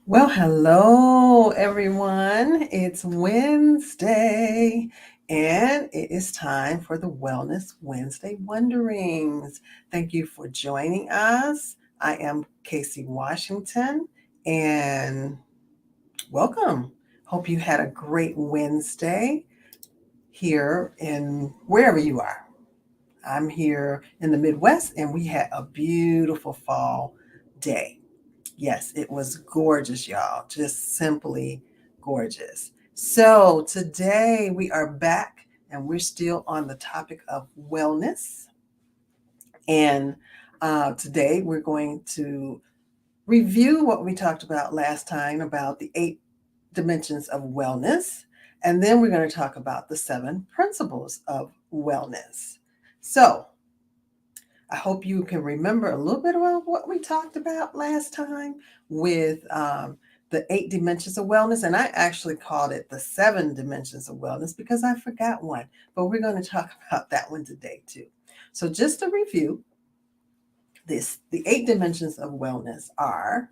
Well, hello everyone. It's Wednesday and it is time for the Wellness Wednesday Wonderings. Thank you for joining us. I am Casey Washington and welcome. Hope you had a great Wednesday here in wherever you are. I'm here in the Midwest and we had a beautiful fall day. Yes, it was gorgeous, y'all. Just simply gorgeous. So today we are back and we're still on the topic of wellness. And today we're going to review what we talked about last time about the 8 dimensions of wellness. And then we're going to talk about the 7 principles of wellness. So I hope you can remember a little bit about what we talked about last time with the 8 dimensions of wellness. And I actually called it the 7 dimensions of wellness because I forgot one, but we're going to talk about that one today too. So, just to review the 8 dimensions of wellness are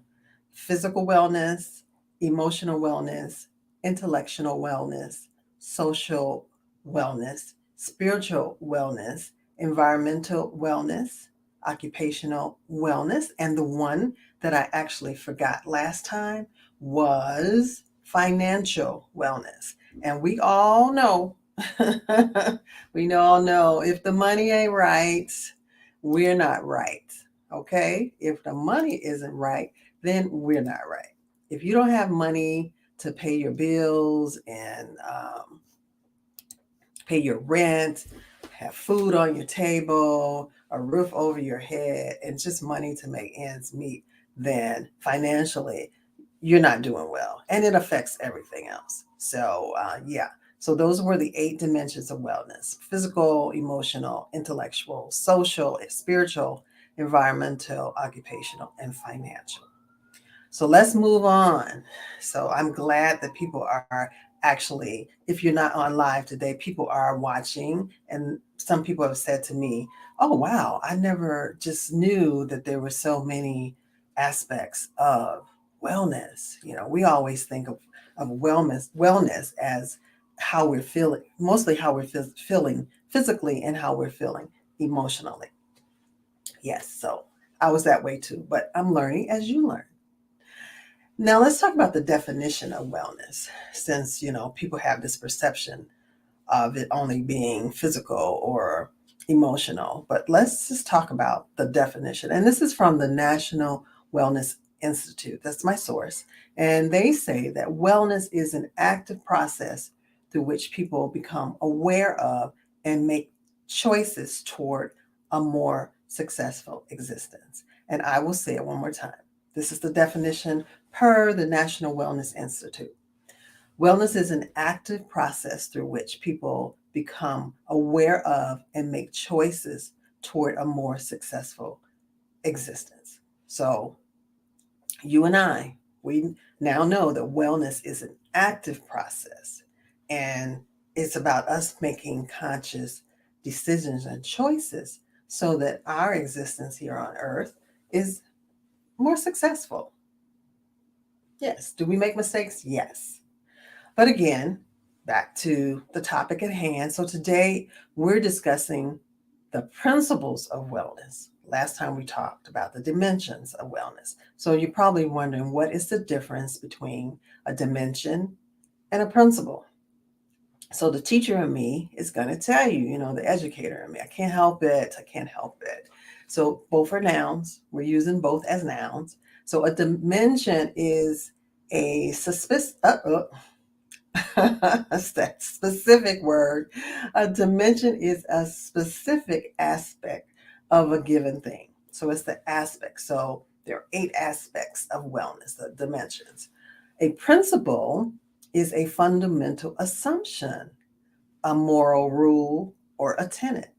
physical wellness, emotional wellness, intellectual wellness, social wellness, spiritual wellness, environmental wellness, occupational wellness, and the one that I actually forgot last time was financial wellness. And we all know, we all know if the money ain't right, we're not right. Okay? If the money isn't right, then we're not right. If you don't have money to pay your bills and pay your rent, have food on your table, a roof over your head, and just money to make ends meet, then financially, you're not doing well. And it affects everything else. So, yeah. So, those were the 8 dimensions of wellness: physical, emotional, intellectual, social, spiritual, environmental, occupational, and financial. So let's move on. So I'm glad that people are actually, if you're not on live today, people are watching. And some people have said to me, oh, wow, I never just knew that there were so many aspects of wellness. We always think of wellness as how we're feeling, mostly how we're feeling physically and how we're feeling emotionally. Yes, so I was that way too, but I'm learning as you learn. Now let's talk about the definition of wellness, since people have this perception of it only being physical or emotional. But let's just talk about the definition. And this is from the National Wellness Institute. That's my source. And they say that wellness is an active process through which people become aware of and make choices toward a more successful existence. And I will say it one more time. This is the definition per the National Wellness Institute. Wellness is an active process through which people become aware of and make choices toward a more successful existence. So, you and I, we now know that wellness is an active process and it's about us making conscious decisions and choices so that our existence here on earth is more successful. Yes. Do we make mistakes? Yes. But again, back to the topic at hand. So today we're discussing the principles of wellness. Last time we talked about the dimensions of wellness. So you're probably wondering, what is the difference between a dimension and a principle? So the teacher in me is going to tell you, the educator in me, I can't help it. I can't help it. So both are nouns. We're using both as nouns. So a dimension is a suspicious, that's that specific word. A dimension is a specific aspect of a given thing. So it's the aspect. So there are 8 aspects of wellness, the dimensions. A principle is a fundamental assumption, a moral rule, or a tenet.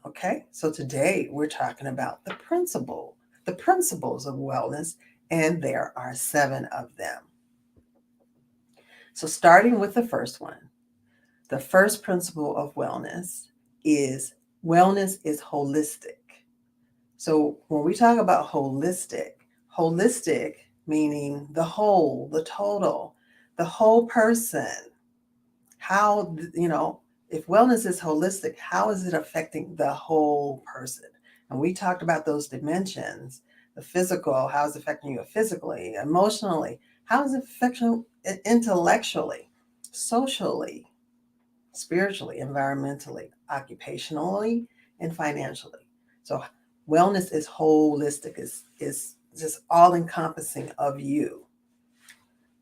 Okay, so today we're talking about the principles of wellness, and there are 7 of them. So starting with the first one. The first principle of is wellness is holistic. So when we talk about holistic meaning the whole, the total, the whole person. How, if wellness is holistic, how is it affecting the whole person? And we talked about those dimensions, the physical, how is it affecting you physically, emotionally, how is it affecting intellectually, socially, spiritually, environmentally, occupationally, and financially. So wellness is holistic, is just all encompassing of you.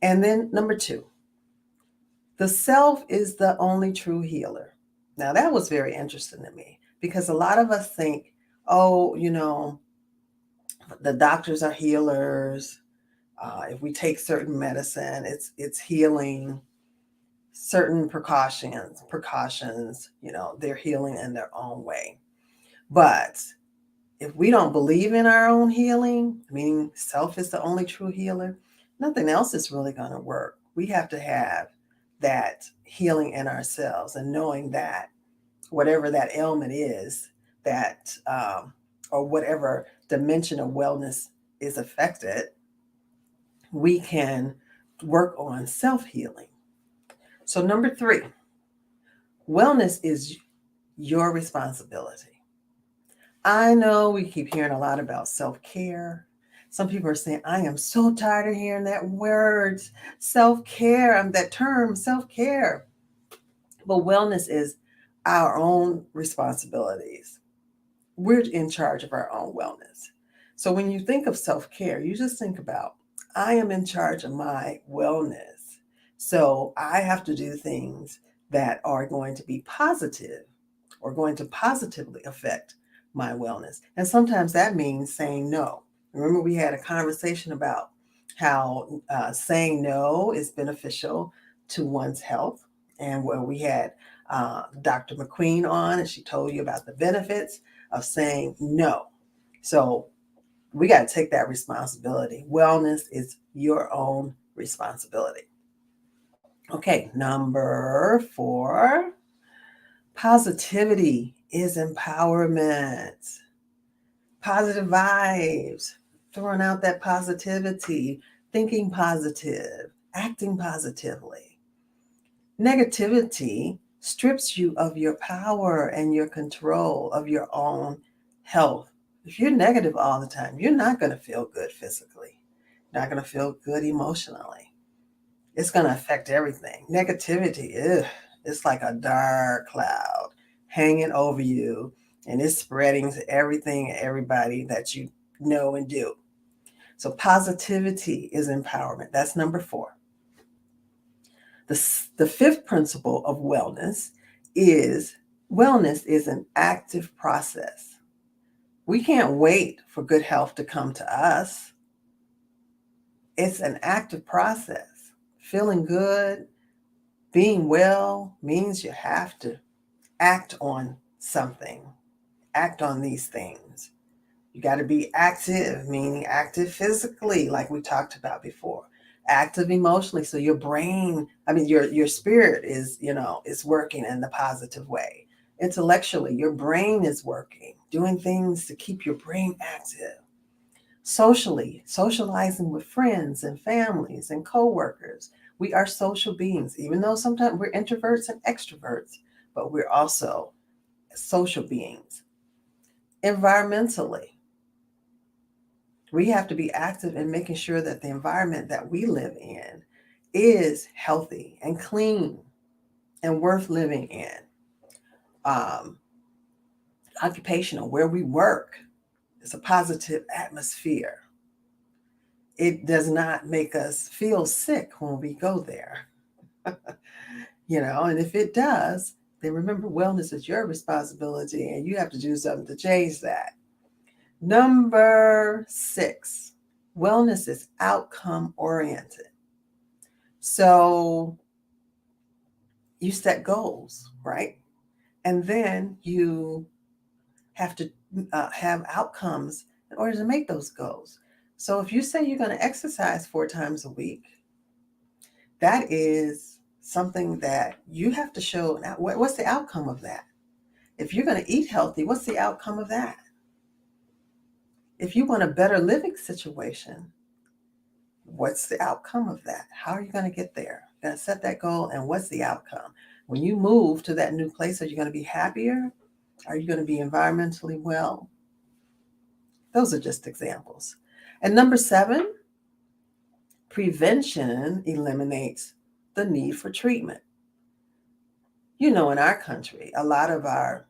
And then number two, the self is the only true healer. Now that was very interesting to me because a lot of us think, oh, the doctors are healers. If we take certain medicine, it's healing. Certain precautions, they're healing in their own way. But if we don't believe in our own healing, meaning self is the only true healer, nothing else is really going to work. We have to have that healing in ourselves and knowing that whatever that ailment is, that or whatever dimension of wellness is affected, we can work on self-healing. So number three, wellness is your responsibility. I know we keep hearing a lot about self-care. Some people are saying, I am so tired of hearing that word, self-care, that term, self-care. But wellness is our own responsibilities. We're in charge of our own wellness. So when you think of self-care, you just think about, I am in charge of my wellness. So I have to do things that are going to be positive or going to positively affect my wellness. And sometimes that means saying no. Remember, we had a conversation about how saying no is beneficial to one's health. And where we had Dr. McQueen on, and she told you about the benefits of saying no. So we got to take that responsibility. Wellness is your own responsibility. Okay, number 4, positivity is empowerment. Positive vibes, throwing out that positivity, thinking positive, acting positively. Negativity strips you of your power and your control of your own health. If you're negative all the time, you're not going to feel good physically, not going to feel good emotionally. It's going to affect everything. Negativity, it's like a dark cloud hanging over you, and it's spreading to everything and everybody that you know and do. So positivity is empowerment. That's number 4. The fifth principle of wellness is an active process. We can't wait for good health to come to us. It's an active process. Feeling good, being well means you have to act on something, act on these things. You got to be active, meaning active physically, like we talked about before. Active emotionally, so your brain, your spirit is working in the positive way. Intellectually, your brain is working, doing things to keep your brain active. Socially, socializing with friends and families and coworkers. We are social beings, even though sometimes we're introverts and extroverts, but we're also social beings. Environmentally, we have to be active in making sure that the environment that we live in is healthy and clean and worth living in. Um, Occupational, where we work, is a positive atmosphere. It does not make us feel sick when we go there. And if it does, then remember, wellness is your responsibility and you have to do something to change that. Number 6, wellness is outcome oriented. So you set goals, right? And then you have to have outcomes in order to make those goals. So if you say you're going to exercise 4 times a week, that is something that you have to show. Now, what's the outcome of that? If you're going to eat healthy, what's the outcome of that? If you want a better living situation, What's the outcome of that? How are you going to get there? You're going to set that goal, and what's the outcome? When you move to that new place, are you going to be happier? Are you going to be environmentally well? Those are just examples. And number 7, prevention eliminates the need for treatment. You know, in our country, a lot of our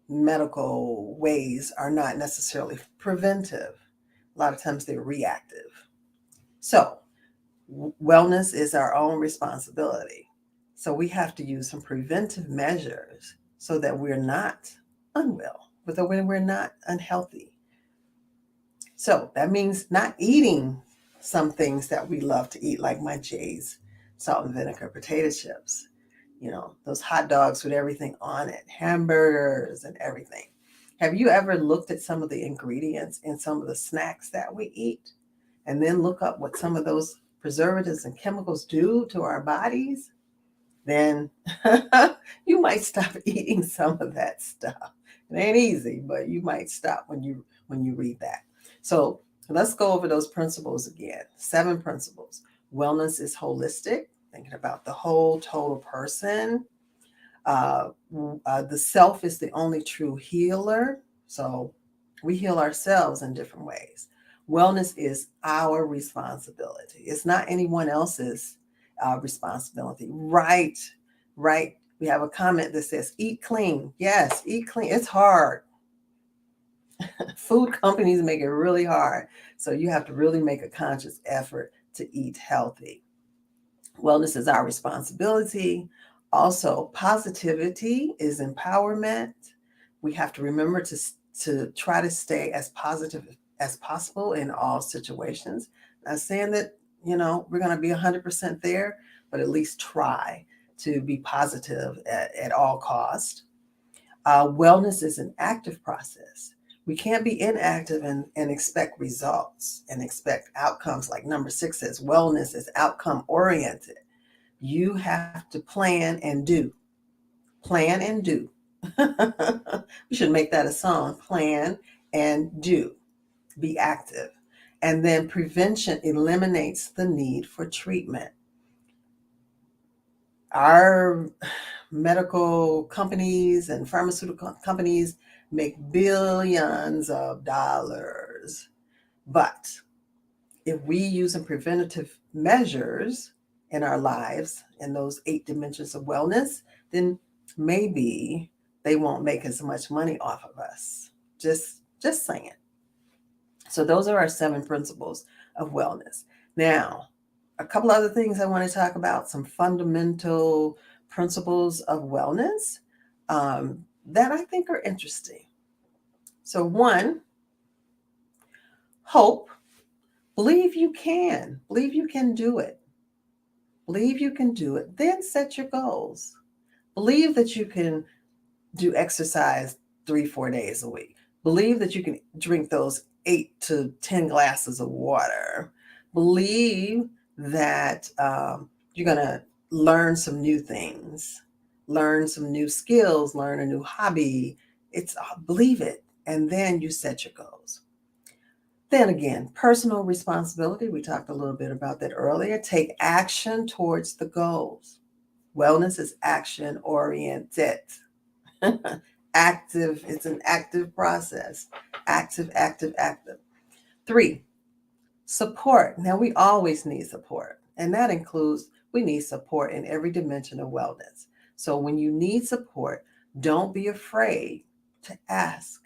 medical ways are not necessarily preventive. A lot of times they're reactive. So, wellness is our own responsibility. So, we have to use some preventive measures so that we're not unwell, but that we're not unhealthy. So, that means not eating some things that we love to eat, like my Jay's salt and vinegar potato chips. You know, those hot dogs with everything on it, hamburgers and everything. Have you ever looked at some of the ingredients in some of the snacks that we eat and then look up what some of those preservatives and chemicals do to our bodies? Then you might stop eating some of that stuff. It ain't easy, but you might stop when you read that. So let's go over those principles again. 7 principles. Wellness is holistic, thinking about the whole total person. The self is the only true healer. So we heal ourselves in different ways. Wellness is our responsibility. It's not anyone else's responsibility. Right. We have a comment that says, eat clean. Yes, eat clean. It's hard. Food companies make it really hard. So you have to really make a conscious effort to eat healthy. Wellness is our responsibility. Also, positivity is empowerment. We have to remember to try to stay as positive as possible in all situations. Not saying that, we're going to be 100% there, but at least try to be positive at all costs. Wellness is an active process. We can't be inactive and expect results and expect outcomes. Like number 6 says, wellness is outcome oriented. You have to plan and do. Plan and do. We should make that a song. Plan and do. Be active. And then prevention eliminates the need for treatment. Our medical companies and pharmaceutical companies make billions of dollars. But if we use some preventative measures in our lives, in those 8 dimensions of wellness, then maybe they won't make as much money off of us. Just saying. So those are our 7 principles of wellness. Now, a couple other things I want to talk about, some fundamental principles of wellness that I think are interesting. So 1, hope. Believe you can. Believe you can do it. Believe you can do it. Then set your goals. Believe that you can do exercise 3-4 days a week. Believe that you can drink those 8 to 10 glasses of water. Believe that you're going to learn some new things, learn some new skills, learn a new hobby. Believe it, and then you set your goals. Then again, personal responsibility. We talked a little bit about that earlier. Take action towards the goals. Wellness is action oriented. Active. It's an active process. Active. 3, support. Now, we always need support, and that includes we need support in every dimension of wellness. So when you need support, don't be afraid to ask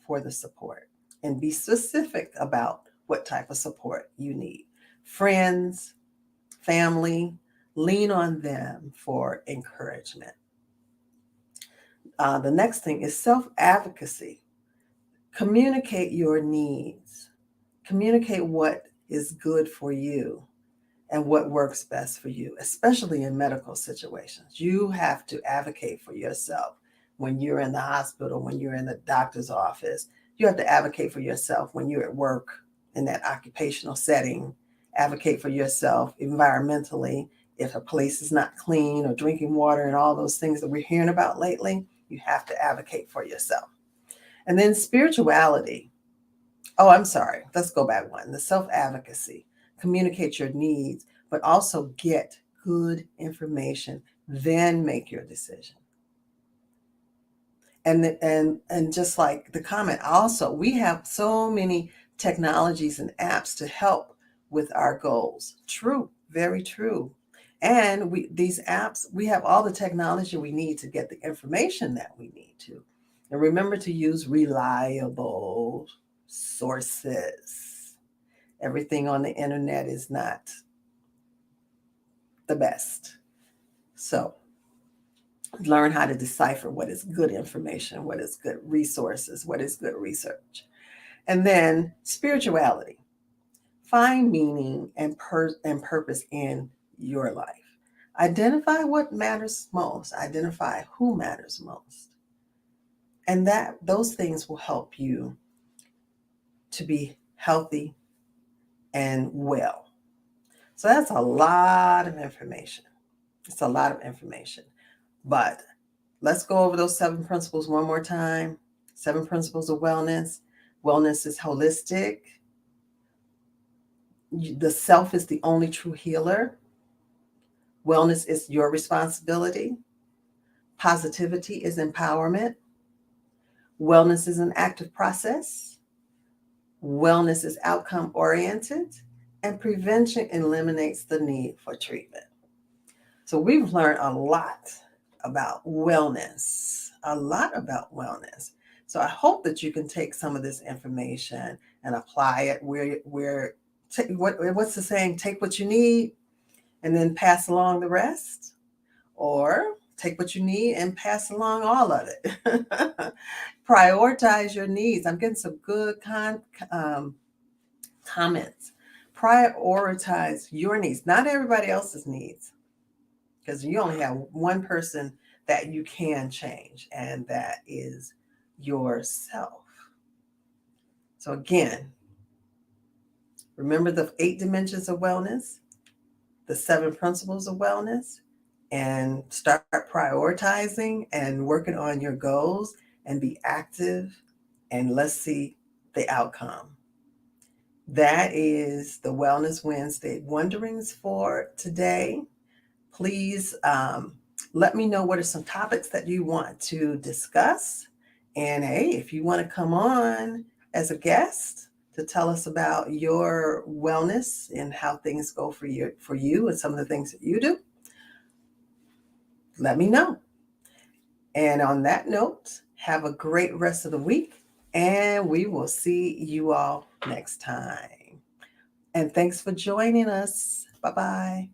for the support and be specific about what type of support you need. Friends, family, lean on them for encouragement. The next thing is self-advocacy. Communicate your needs. Communicate what is good for you and what works best for you, especially in medical situations. You have to advocate for yourself when you're in the hospital, when you're in the doctor's office. You have to advocate for yourself when you're at work in that occupational setting. Advocate for yourself environmentally. If a place is not clean or drinking water and all those things that we're hearing about lately, you have to advocate for yourself. And then spirituality. Oh, I'm sorry. Let's go back one. The self-advocacy. communicate your needs, but also get good information, then make your decision. And just like the comment, also we have so many technologies and apps to help with our goals. True, very true. And these apps, we have all the technology we need to get the information that we need to. And remember to use reliable sources. Everything on the internet is not the best. So learn how to decipher what is good information, what is good resources, what is good research. And then spirituality. Find meaning and purpose in your life. Identify what matters most. Identify who matters most. And those things will help you to be healthy and well. So that's a lot of information. It's a lot of information. But let's go over those 7 principles one more time. 7 principles of wellness. Wellness is holistic. The self is the only true healer. Wellness is your responsibility. Positivity is empowerment. Wellness is an active process. Wellness is outcome oriented. And prevention eliminates the need for treatment. So we've learned a lot about wellness, So I hope that you can take some of this information and apply it what's the saying? Take what you need and then pass along the rest, or take what you need and pass along all of it. Prioritize your needs. I'm getting some good comments. Prioritize your needs, not everybody else's needs, because you only have one person that you can change, and that is yourself. So again, remember the 8 dimensions of wellness, the 7 principles of wellness, and start prioritizing and working on your goals and be active, and let's see the outcome. That is the Wellness Wednesday Wonderings for today. Please let me know what are some topics that you want to discuss. And hey, if you want to come on as a guest to tell us about your wellness and how things go for you and some of the things that you do, let me know. And on that note, have a great rest of the week, and we will see you all next time. And thanks for joining us. Bye-bye.